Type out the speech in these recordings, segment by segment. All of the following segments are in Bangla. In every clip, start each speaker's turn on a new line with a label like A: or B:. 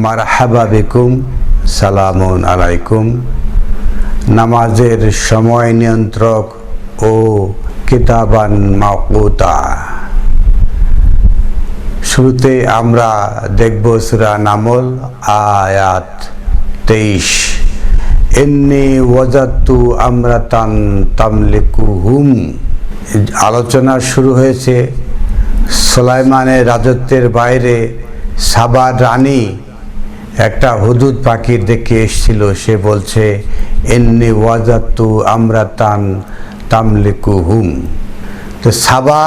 A: মারহাবা বিকুম, সালামুন আলাইকুম। নামাজের সময় নিয়ন্ত্রক ও কিতাবান মাওকুতা। শুরুতে আমরা দেখব সূরা নামল আয়াত 23। ইন্নী ওয়াজাদতু আমরাতান তামলিকুহুম। আলোচনা শুরু হয়েছে সুলাইমানের রাজত্বের বাইরে সাবার রানী একটা হুদুদ পাখির দেখে এসেছিল। সে বলছে ইন্নী ওয়াজাদতু আমরাতান তামলিকুহুম। তো সাবা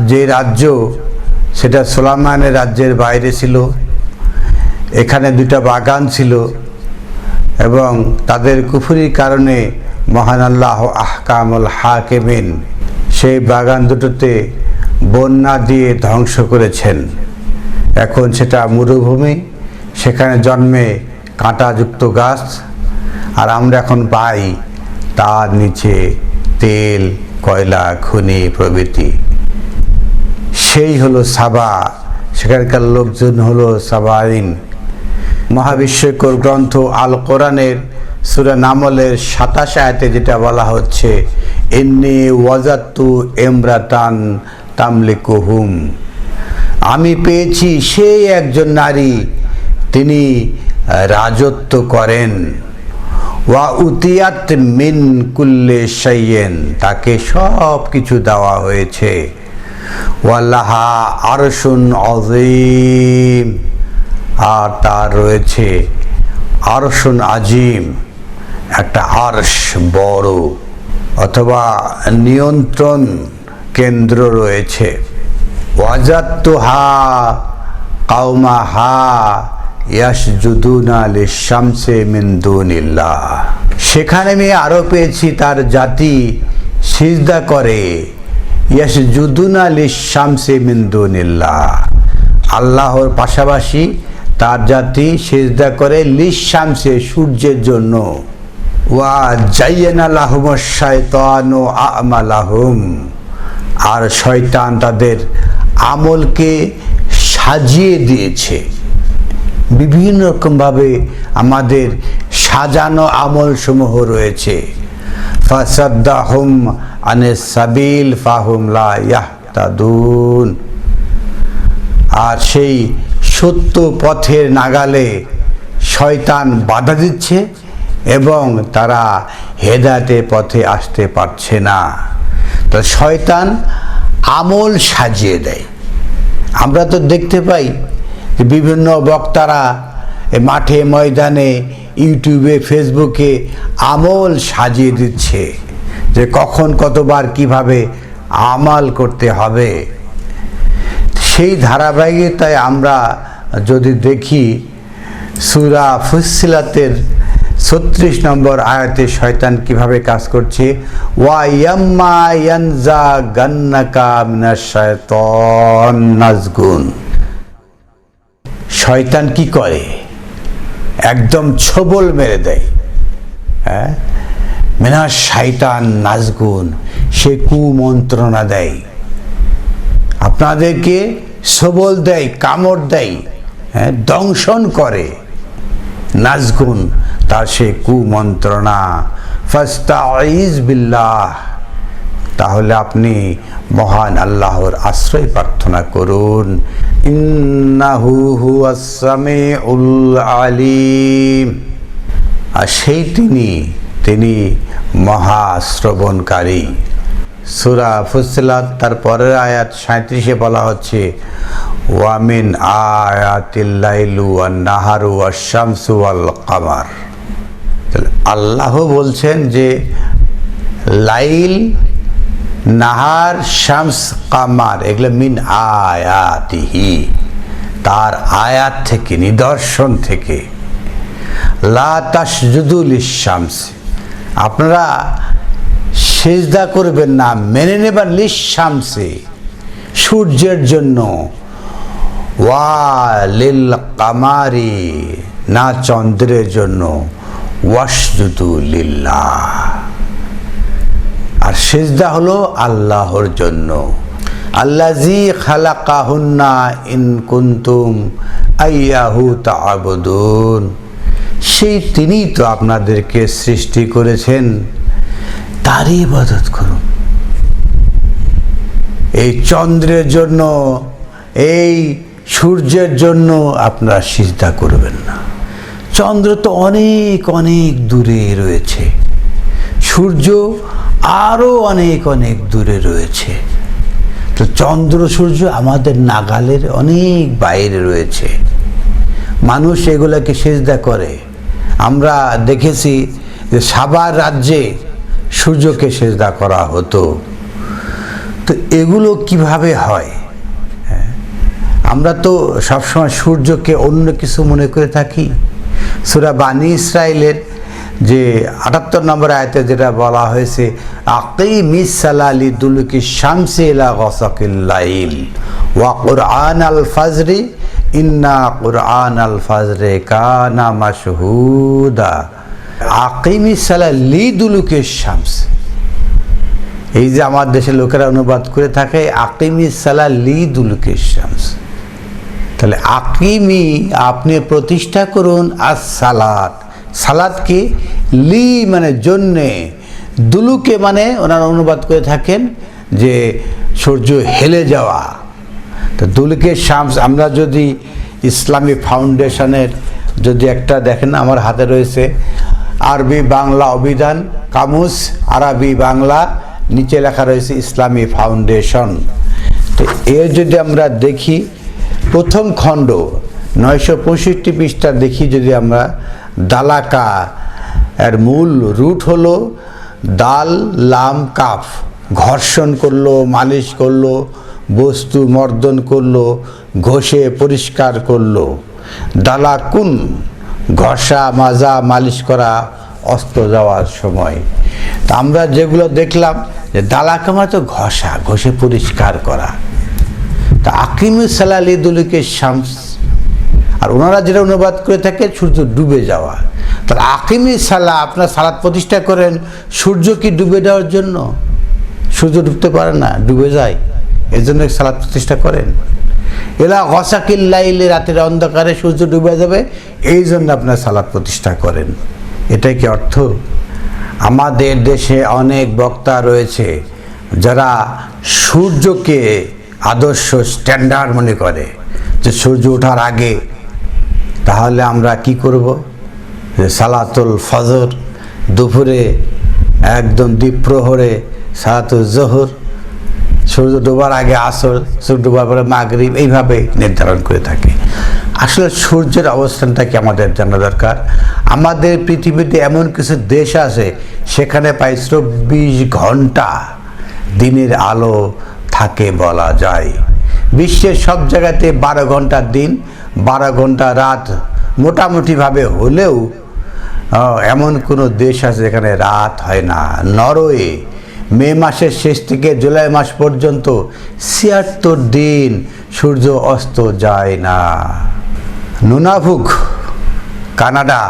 A: যে রাজ্য, সেটা সুলাইমানের রাজ্যের বাইরে ছিল। এখানে দুটা বাগান ছিল এবং তাদের কুফরির কারণে মহান আল্লাহ আহকামুল হাকিমিন সেই বাগান দুটোতে বন্যা দিয়ে ধ্বংস করেছেন। এখন সেটা মরুভূমি, সেখানে জন্মে কাঁটাযুক্ত গাছ, আর আমরা এখন পাই তার নিচে তেল, কয়লা, খনি প্রভৃতি। সেই হলো সাবা, সেখানকার লোকজন হলো সাবাইন। মহাবিশ্বকর গ্রন্থ আল কোরআনের সূরা নামলের 27 আয়াতে যেটা বলা হচ্ছে ইন্নী ওয়াজাদতু ইমরাতান তামলিকুহুম, আমি পেয়েছি সেই একজন নারী, তিনি রাজত্ব করেন। ওয়া উতিয়াত মিন কুল্লি শাইইন, তাকে সব কিছু দেওয়া হয়েছে। ওয়ালাহা আরশুন আযীম, আর তার রয়েছে আরশুন আজিম, একটা আরশ বড় অথবা নিয়ন্ত্রণ কেন্দ্র রয়েছে। ওয়াজাদতুহা কাওমাহা ইয়াসজুদুনা লিশ-শামসি মিন দুনিল্লাহ, সেখানে আমি আরো পেয়েছি তার জাতি সিজদা করে। ইয়াসজুদুনা লিশ-শামসি মিন দুনিল্লাহ, আল্লাহর পাশাপাশি তার জাতি সিজদা করে লিশ-শামসি, সূর্যের জন্য। ওয়া জায়্যানা লাহুমুশ শায়তানু আমালাহুম, আর শয়তান তাদের আমলকে সাজিয়ে দিয়েছে। বিভিন্ন রকমভাবে আমাদের সাজানো আমল সমূহ রয়েছে। ফাসাদ্দাহুম আনিস সাবিল ফাহুম লা ইয়াহতাদুন, আর সেই সত্য পথের নাগালে শয়তান বাধা দিচ্ছে এবং তারা হেদায়েতের পথে আসতে পারছে না। তো শয়তান আমল সাজিয়ে দেয়। আমরা তো দেখতে পাই যে বিভিন্ন বক্তারা মাঠে ময়দানে, ইউটিউবে, ফেসবুকে আমল সাজিয়ে দিচ্ছে যে কখন কতবার কিভাবে আমাল করতে হবে। সেই ধারাবাহিকতায় আমরা যদি দেখি সূরা ফুসসিলাতের 36 নম্বর আয়াতে শয়তান কিভাবে কাজ করছে। ওয়া ইয়াম্মা ইয়ানজাগান্নাকা মিনাশ শায়তান নাজগুন, শয়তান কি করে, একদম ছবল মেরে দেয়। হ্যাঁ, মিনাশ শায়তান নাজগুন, সে কুমন্ত্রণা দেয়, আপনাদেরকে সবল দেয়, কামড় দেয়, হ্যাঁ, দংশন করে। নাজগুন, তার সে কুমন্ত্রণা। ফাস্তাইজ বিল্লাহ, তাহলে আপনি মহান আল্লাহর আশ্রয় প্রার্থনা করুন। ইন্নাহু হুয়াস সামিউল আলিম, আর সেই তিনি মহা শ্রবণকারী। সূরা ফুসসিলাত তার পরের আয়াত 37-এ বলা হচ্ছে ওয়া মিন আয়াতিল লাইলু ওয়ান নাহারু ওয়াশ শামসু ওয়াল কামার। আল্লাহ বলছেন যে লাইল, নাহার, শামস, কামার, এগুলো মিন আয়াতিহি, তার আয়াত থেকে, নিদর্শন থেকে। লা তাসজুদু লিশ-শামস, আপনারা সিজদা করবেন না, মেনে নেবেন লিশ-শামসে, সূর্যের জন্য। ওয়া লিল কামারি, না চন্দ্রের জন্য। ওয়াসজুদু লিল্লাহ, আর সিজদা হলো আল্লাহর জন্য। আল্লাযী খালাকাহুন্না ইন কুনতুম আইয়াহু তা'বুদুন, সেই তিনিই তো আপনাদেরকে সৃষ্টি করেছেন, তারই ইবাদত করুন। এই চন্দ্রের জন্য, এই সূর্যের জন্য আপনারা সিজদা করবেন না। চন্দ্র তো অনেক অনেক দূরে রয়েছে, সূর্য আরও অনেক অনেক দূরে রয়েছে। তো চন্দ্র সূর্য আমাদের নাগালের অনেক বাইরে রয়েছে, মানুষ এগুলোকে সিজদা করে। আমরা দেখেছি যে সাবার রাজ্যে সূর্যকে সিজদা করা হতো। তো এগুলো কিভাবে হয়? আমরা তো সবসময় সূর্যকে অন্য কিছু মনে করে থাকি। সূরা বানী ইসরাইলের যে ৭৮ নম্বর আয়াতে যেটা বলা হয়েছে, আকিমিস সালাহ লিদুলুকি শামসি ইলা গাসাকিল লাইল ওয়া কুরআনাল ফাজরি ইন্না কুরআনাল ফাজরি কানা মাশহুদা। আকিমিস সালাহ লিদুলুকি শামস, এই যে আমার দেশের লোকেরা অনুবাদ করে থাকে আকিমিস সালাহ লিদুলুকি শামস, তাহলে আকিমি আপনি প্রতিষ্ঠা করুন আর সালাত, সালাতকে লি মানে জন্যে, দুলুকে মানে ওনারা অনুবাদ করে থাকেন যে সূর্য হেলে যাওয়া। তো দুলুকে শামস, আমরা যদি ইসলামী ফাউন্ডেশনের যদি একটা দেখেন, আমার হাতে রয়েছে আরবি বাংলা অভিধান কামুস আরবি বাংলা, নিচে লেখা রয়েছে ইসলামী ফাউন্ডেশন। তো এর যদি আমরা দেখি প্রথম খণ্ড 965 পৃষ্ঠা দেখি, যদি আমরা দালাকা এর মূল রুট হলো দাল লাম কাফ, ঘর্ষণ করলো, মালিশ করলো, বস্তু মর্দন করলো, ঘষে পরিষ্কার করলো। দালাকুন ঘষা মাজা মালিশ করা অস্ত যাওয়ার সময়। তা আমরা যেগুলো দেখলাম যে দালাকা মানে তো ঘষা, ঘষে পরিষ্কার করা। তা আকিমুস সালাহ লিদুলুকি শামস, আর ওনারা যেটা অনুবাদ করে থাকে সূর্য ডুবে যাওয়া। তাহলে আকিমুস সালাহ, আপনার সালাত প্রতিষ্ঠা করেন সূর্য কি ডুবে যাওয়ার জন্য? সূর্য ডুবতে পারে না, ডুবে যায়, এর জন্য সালাত প্রতিষ্ঠা করেন। এলা গাসাকিল লাইলে, রাতের অন্ধকারে সূর্য ডুবে যাবে, এই জন্য আপনার সালাত প্রতিষ্ঠা করেন। এটাই কি অর্থ? আমাদের দেশে অনেক বক্তা রয়েছে যারা সূর্যকে আদর্শ স্ট্যান্ডার্ড মনে করে, যে সূর্য ওঠার আগে তাহলে আমরা কি করব, যে সালাতুল ফজর, দুপুরে একদম দ্বীপ্রহরে সালাতুল জোহর, সূর্য ডোবার আগে আসর, সূর্য ডোবার পরে মাগরিব, এইভাবে নির্ধারণ করে থাকে। আসলে সূর্যের অবস্থানটা কি আমাদের জানা দরকার। আমাদের পৃথিবীতে এমন কিছু দেশ আছে সেখানে প্রায় 24 ঘন্টা দিনের আলো থাকে বলা যায়। বিশ্বের সব জায়গাতে 12 ঘন্টা দিন 12 ঘন্টা রাত মোটামুটিভাবে হলেও এমন কোনো দেশ আছে যেখানে রাত হয় না। নরওয়ে মে মাসের শেষ থেকে জুলাই মাস পর্যন্ত 76 দিন সূর্য অস্ত যায় না। নুনাভুক কানাডা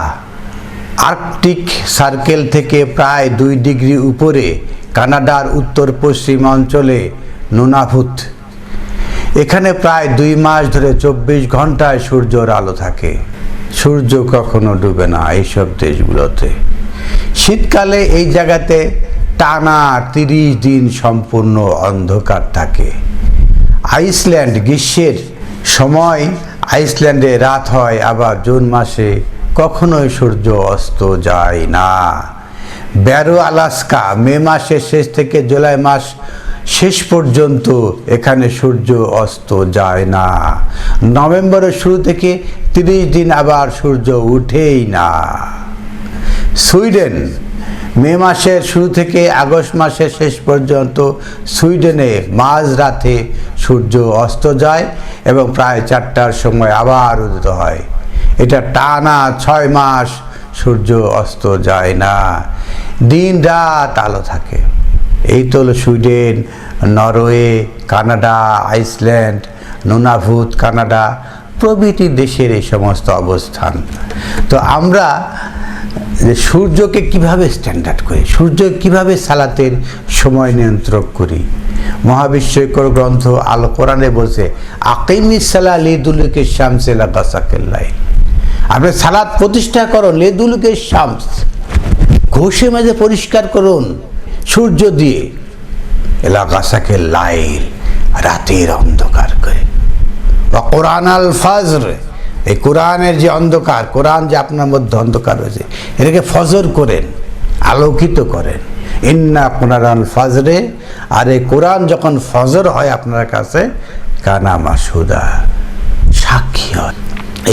A: আর্কটিক সার্কেল থেকে প্রায় 2 ডিগ্রি উপরে কানাডার উত্তর পশ্চিম অঞ্চলে নুনাভুত, এখানে প্রায় 2 মাস ধরে 24 ঘন্টায় সূর্যের আলো থাকে, সূর্য কখনো ডুবে না এইসব দেশগুলোতে। শীতকালে এই জায়গাতে টানা 30 দিন সম্পূর্ণ অন্ধকার থাকে। আইসল্যান্ড গ্রীষ্মের সময় আইসল্যান্ডে রাত হয়, আবার জুন মাসে কখনোই সূর্য অস্ত যায় না। ব্যারো আলাস্কা মে মাসের শেষ থেকে জুলাই মাস শেষ পর্যন্ত এখানে সূর্য অস্ত যায় না। নভেম্বরের শুরু থেকে 30 দিন আবার সূর্য উঠেই না। সুইডেন মে মাসের শুরু থেকে আগস্ট মাসের শেষ পর্যন্ত সুইডেনে মাঝরাতে সূর্য অস্ত যায় এবং প্রায় 4টার সময় আবার উদিত হয়। এটা টানা 6 মাস সূর্য অস্ত যায় না, দিন রাত আলো থাকে। এই তো হলো Sweden, Norway, Canada, Iceland, Nunavut Canada প্রভৃতি দেশের এই সমস্ত অবস্থান। তো আমরা যে সূর্যকে কিভাবে স্ট্যান্ডার্ড করি, সূর্য কিভাবে সালাতের সময় নিয়ন্ত্রণ করি। মহাবিশ্বকর গ্রন্থ আল কোরআনে বলছে আকিমিস সালাহ লিদুলুকি শামসি লা গাসাকিল লাইল, আপনি সালাত প্রতিষ্ঠা করুন লিদুলুকি শামস, ঘষে মেজে পরিষ্কার করুন সূর্য দিয়ে, লা গাসাকিল লাইল, রাতের অন্ধকার করে। ওয়া কোরআন আল ফজর, এই কোরআনের যে অন্ধকার, কোরআন যে আপনার মধ্যে অন্ধকার রয়েছে এটাকে ফজর করেন, আলোকিত করেন। ইন্না কোরআন ফজরে, আর এই কোরআন যখন ফজর হয় আপনার কাছে কানা মাসুদা, সাক্ষী হয়।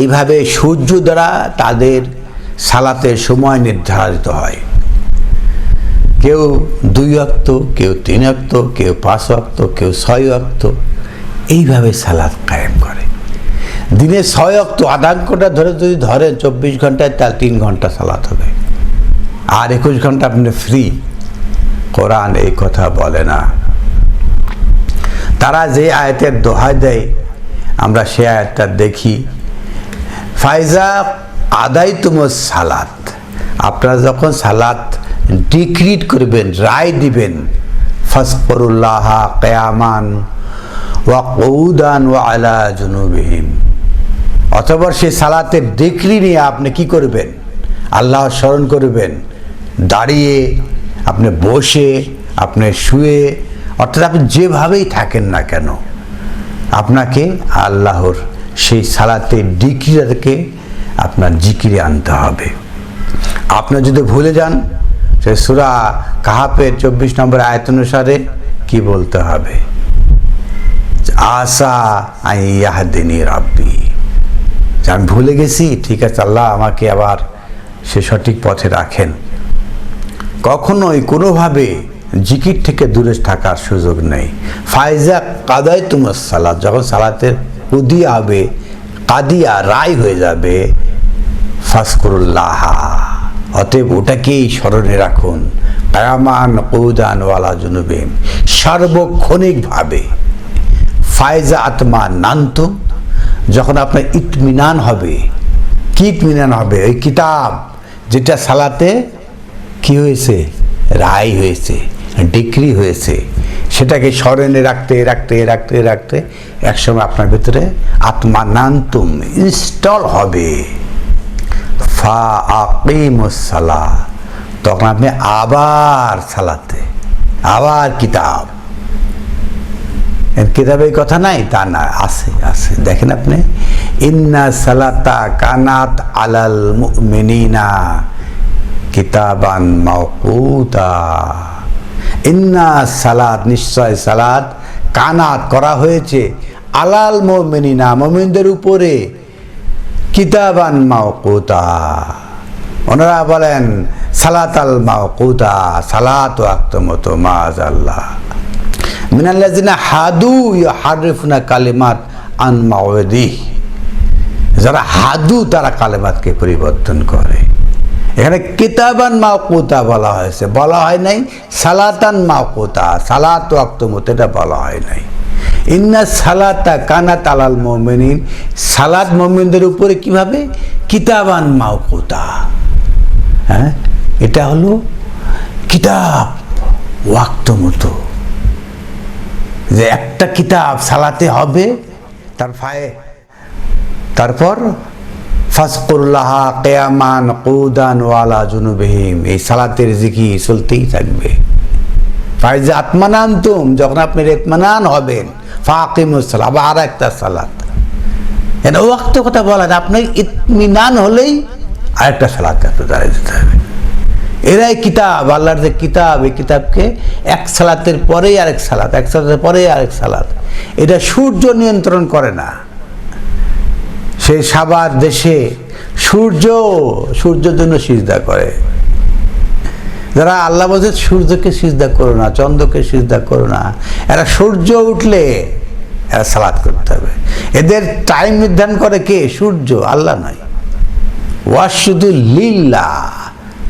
A: এইভাবে সূর্য দ্বারা তাদের সালাতের সময় নির্ধারিত হয়। কেউ 2 ওয়াক্ত, কেউ 3 ওয়াক্ত, কেউ 5 ওয়াক্ত, কেউ 6 ওয়াক্ত, এইভাবে সালাত কায়েম করে। দিনে 6 ওয়াক্ত, আধা ঘন্টা ধরে যদি ধরেন 24 ঘন্টায়, তার 3 ঘন্টা সালাত হবে, আর 21 ঘন্টা আপনি ফ্রি। কোরআন এই কথা বলে না। তারা যে আয়াতের দোহাই দেয় আমরা সে আয়াতটা দেখি, ফাইজা আদাই তুমুস সালাত, আপনারা যখন সালাত ডিক্রিট করবেন, রায় দিবেন, ফাজকুরুল্লাহ কিয়ামান ওয়া কুউদান ওয়া আলা জুনুবিহিম, অতঃপর সেই সালাতের ডিক্রি নিয়ে আপনি কি করবেন, আল্লাহ স্মরণ করবেন, দাঁড়িয়ে, আপনি বসে, আপনি শুয়ে, অর্থাৎ আপনি যেভাবেই থাকেন না কেন আপনাকে আল্লাহর সেই সালাতের ডিক্রিটাকে আপনার জিকিরে আনতে হবে। আপনি যদি ভুলে যান, সে সূরা কাহাফের 24 নম্বর আয়াত অনুসারে কি বলতে হবে, আসা আন ইয়াহদিনি রাব্বি, আমি ভুলে গেছি, ঠিক আছে আল্লাহ আমাকে আবার সে সঠিক পথে রাখেন। কখনোই কোনোভাবে জিকির থেকে দূরে থাকার সুযোগ নেই। ফাইজা কাদাই তুমুস সালাত, যখন সালাতের উদিয়া হবে, কাদিয়া রায় হয়ে যাবে, ফাজকুরুল্লাহ, অতএব ওটাকেই স্মরণে রাখুন, কিয়ামান কুউদান ওয়া আলা জুনুবিহিম, সার্বক্ষণিকভাবে। ফাইজা আতমা নান্তুম, যখন আপনার ইতমিনান হবে, কি ইতমিনান হবে, ওই কিতাব যেটা সালাতে কি হয়েছে, রায় হয়েছে, ডিক্রি হয়েছে, সেটাকে স্মরণে রাখতে রাখতে রাখতে রাখতে একসময় আপনার ভিতরে আত্মানান্তুম ইনস্টল হবে। ফা আকিমুস সালাহ, তখন আপনি আবার সালাতে, আবার কিতাব, কিতাবে এই কথা নাই তা না, আছে আছে। দেখেন আপনি, ইন্না সালাতা কানাত আলাল মুমিনিনা কিতাবান মাওকুতা, ইন্না সালাত, নিশ্চয় সালাত, কানাত করা হয়েছে, আলাল মুমিনিনা, মুমিনদের উপরে, কিতাবান মাওকুতা, ওনারা বলেন সালাত আল মাওকুতা, সালাত ওয়াক্ত মতো, মাআযাল্লাহ, মিনাল্লাযিনা হাদু ইউহাররিফুনা কালিমাত আন মাওয়াদিহি, যারা হাদু তারা কালেমাতকে পরিবর্তন করে। এখানে কিতাবান মাওকুতা বলা হয়েছে, বলা হয় নাই সালাতান মাওকুতা, সালাত ওয়াক্ত মতো, এটা বলা হয় নাই। ইন্না সালাতা কানাত আলাল মুমিনিন, সালাত মুমিনদের উপরে কিভাবে, কিতাবান মাওকুতা, হ্যাঁ, এটা হলো কিতাব ওয়াক্ত মতো, যে একটা কিতাব সালাতে হবে, তারপর ফাজকুরুল্লাহ কিয়ামান কুউদান ওয়া আলা জুনুবিহিম, এই সালাতের জিকির চলতেই থাকবে। ফাইজা আতমানান্তুম, যখন আপনি ইতমিনান হবেন, ফাকিমুস সালাত, আবার আর একটা সালাত, এটা ওয়াক্ত কথা বলা, আপনি ইতমিনান হলেই আরেকটা সালাত আপনি দাঁড়িয়ে দিতে হবে। এরাই কিতাব, আল্লাহর যে কিতাব, এই কিতাবকে এক সালাতের পরেই আরেক সালাত, এক সালাতের পরেই আরেক সালাত, এটা সূর্য নিয়ন্ত্রণ করে না। সেই সাবার দেশে সূর্যের জন্য সিজদা করে। যারা আল্লাহ বলছে সূর্যকে সিজদা করো না, চন্দ্রকে সিজদা করো না, এরা সূর্য উঠলে এরা সালাত করতে হবে। এদের টাইম নির্ধারণ করে কে? সূর্য, আল্লাহ নয়। ওয়াসজুদু লিল্লাহ,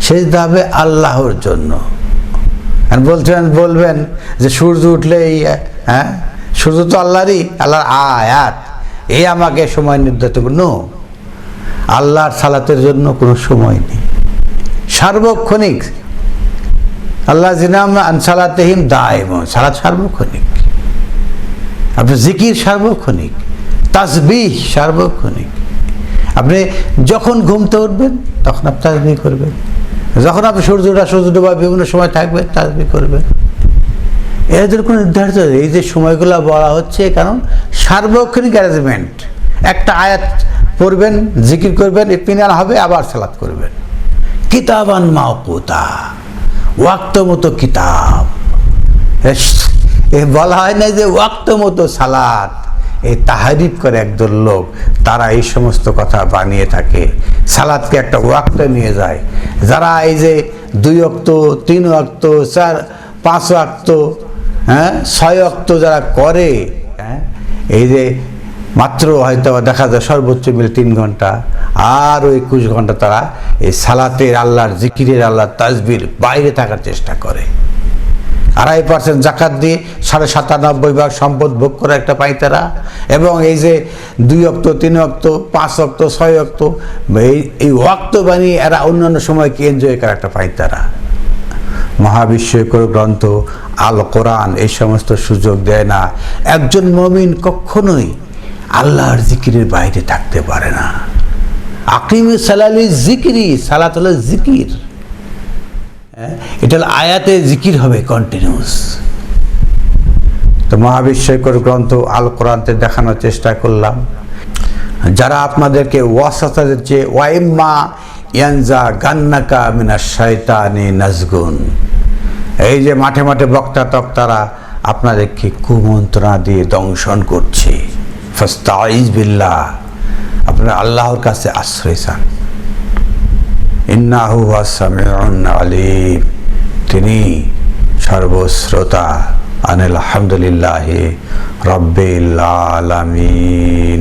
A: সিজদা হবে আল্লাহর জন্য। আর বলবেন যে সূর্য উঠলেই, হ্যাঁ, সূর্য তো আল্লাহরই, আল্লাহর আয়াত, এই আমাকে সময় নির্ধারিত করুন। আল্লাহর সালাতের জন্য কোনো সময় নেই, সার্বক্ষণিক। আল্লাহ জিনাম আনসালাতেহিম দায়ম, সালাত সার্বক্ষণিক, আপনার জিকির সার্বক্ষণিক, তাসবিহ সার্বক্ষণিক। আপনি যখন ঘুমতে উঠবেন তখন আপনি তাসবিহ করবেন, যখন আপনি সূর্য ডোবা বিভিন্ন সময় থাকবেন তাসবিহ করবেন। এদের কোনো নির্ধারিত, এই যে সময়গুলো বলা হচ্ছে কারণ সার্বক্ষণিক অ্যারেঞ্জমেন্ট। একটা আয়াত পড়বেন, জিকির করবেন, ইতমিনান হবে, আবার সালাত করবেন। কিতাবান মাওকুতা, ওয়াক্ত মতো কিতাব। এ বলা হয় না যে ওয়াক্ত মতো সালাত, এই তাহারিফ করে একদল লোক, তারা এই সমস্ত কথা বানিয়ে থাকে, সালাতকে একটা ওয়াক্তে নিয়ে যায়। যারা এই যে 2 ওয়াক্ত 3 ওয়াক্ত 4 5 ওয়াক্ত, হ্যাঁ 6 ওয়াক্ত যারা করে, হ্যাঁ এই যে মাত্র হয়তো দেখা যায় সর্বোচ্চ মিলে 3 ঘন্টা, আর 21 ঘন্টা তারা এই সালাতের, আল্লাহর জিকিরের, আল্লাহর তাসবির বাইরে থাকার চেষ্টা করে। 2.5% জাকাত দিয়ে 97.5% সম্পদ ভোগ করে একটা পাই তারা। এবং এই যে 2 ওয়াক্ত 3 ওয়াক্ত 5 ওয়াক্ত 6 ওয়াক্ত এই ওয়াক্ত বানিয়ে এরা অন্যান্য সময়কে এনজয় করে একটা পাই তারা। মহাবিশ্বকর গ্রন্থ আল কোরআন এই সমস্ত সুযোগ দেয় না। একজন মুমিন কখনোই আল্লাহর জিকিরের বাইরে থাকতে পারে না। আকিমিস সালালি জিকিরি, সালাত হলো জিকির, এটা আয়াতে জিকির হবে কন্টিনিউস। তো মহাবিশ্বকর গ্রন্থ আল কোরআনতে দেখানোর চেষ্টা করলাম। যারা আপনাদেরকে ওয়াসাতা দিচ্ছে, ওয়াইম্মা ইয়ানজা গান্নাকা মিনাশ শাইতানি নাজগুন, এই যে মাঠে মাঠে বক্তা তক্তারা আপনাদেরকে কুমন্ত্রণা দিয়ে দংশন করছে, ফাস্তাইজ বিল্লাহ, আপনারা আল্লাহর কাছে আশ্রয় চান। ইন্নাহু হুয়াস সামিউন আলিম, তিনি সর্বশ্রোতা। আলহামদুলিল্লাহি রাব্বিল আলামিন।